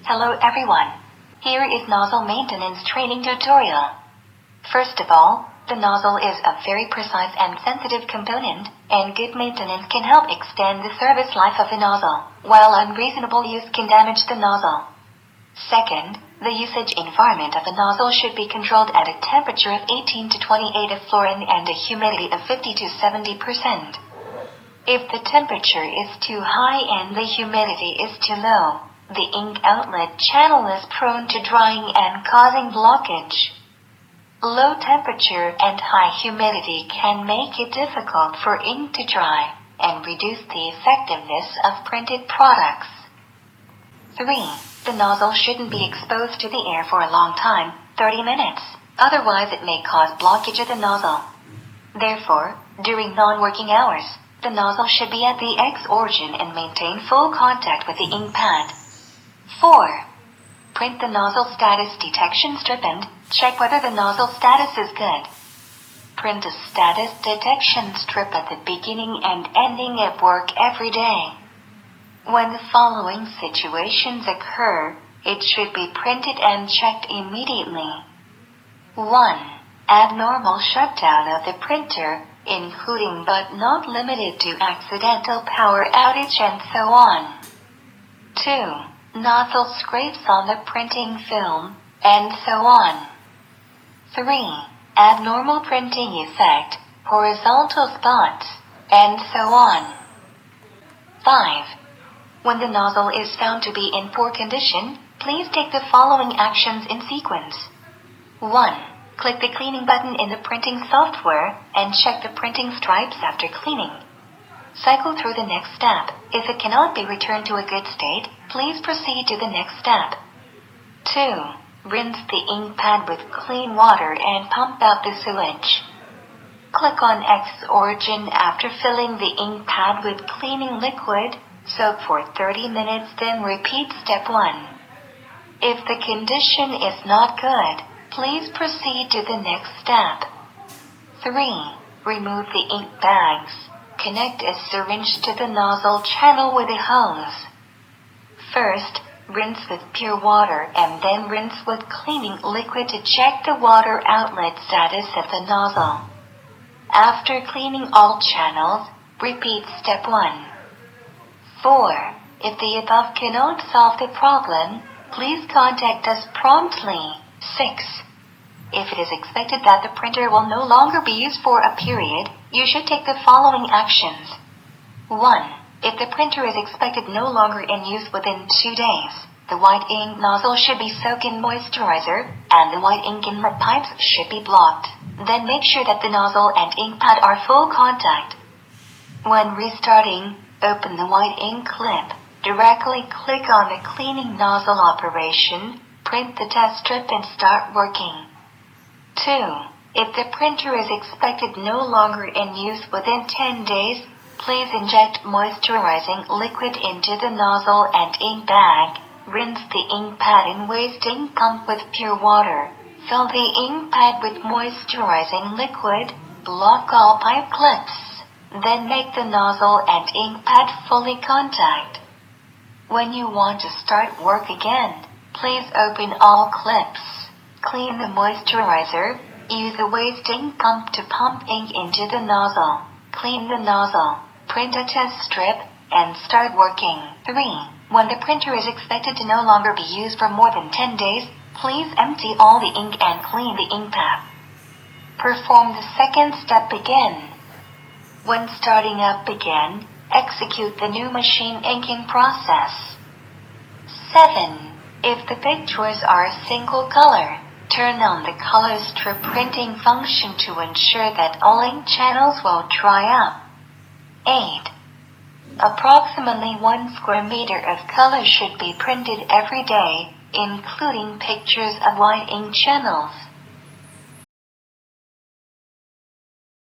Hello everyone. Here is nozzle maintenance training tutorial. First of all, the nozzle is a very precise and sensitive component, and good maintenance can help extend the service life of the nozzle, while unreasonable use can damage the nozzle. Second, the usage environment of the nozzle should be controlled at a temperature of 18 to 28 of fluorine and a humidity of 50 to 70%. If the temperature is too high and the humidity is too low, the ink outlet channel is prone to drying and causing blockage. Low temperature and high humidity can make it difficult for ink to dry and reduce the effectiveness of printed products. 3. The nozzle shouldn't be exposed to the air for a long time, 30 minutes, otherwise it may cause blockage of the nozzle. Therefore, during non-working hours, the nozzle should be at the X origin and maintain full contact with the ink pad. 4. Print the nozzle status detection strip and check whether the nozzle status is good. Print a status detection strip at the beginning and ending of work every day. When the following situations occur, it should be printed and checked immediately. 1. Abnormal shutdown of the printer, including but not limited to accidental power outage and so on. 2. Nozzle scrapes on the printing film, and so on. 3. Abnormal printing effect, horizontal spots, and so on. 5. When the nozzle is found to be in poor condition, please take the following actions in sequence. 1. Click the cleaning button in the printing software and check the printing stripes after cleaning. Cycle through the next step. If it cannot be returned to a good state, please proceed to the next step. 2. Rinse the ink pad with clean water and pump out the sewage. Click on X origin after filling the ink pad with cleaning liquid, soak for 30 minutes, then repeat step 1. If the condition is not good, please proceed to the next step. 3. Remove the ink bags. Connect a syringe to the nozzle channel with a hose. First, rinse with pure water and then rinse with cleaning liquid to check the water outlet status of the nozzle. After cleaning all channels, repeat step 1. 4. If the above cannot solve the problem, please contact us promptly. 6. If it is expected that the printer will no longer be used for a period, you should take the following actions. 1. If the printer is expected no longer in use within 2 days, the white ink nozzle should be soaked in moisturizer, and the white ink inlet pipes should be blocked. Then make sure that the nozzle and ink pad are full contact. When restarting, open the white ink clip, directly click on the cleaning nozzle operation, print the test strip and start working. 2. If the printer is expected no longer in use within 10 days, please inject moisturizing liquid into the nozzle and ink bag, rinse the ink pad in waste ink pump with pure water, fill the ink pad with moisturizing liquid, block all pipe clips, then make the nozzle and ink pad fully contact. When you want to start work again, please open all clips. Clean the moisturizer, use a waste ink pump to pump ink into the nozzle, clean the nozzle, print a test strip, and start working. 3. When the printer is expected to no longer be used for more than 10 days, please empty all the ink and clean the ink pad. Perform the second step again. When starting up again, execute the new machine inking process. 7. If the pictures are a single color, turn on the color strip printing function to ensure that all ink channels will dry up. 8. Approximately 1 square meter of color should be printed every day, including pictures of white ink channels.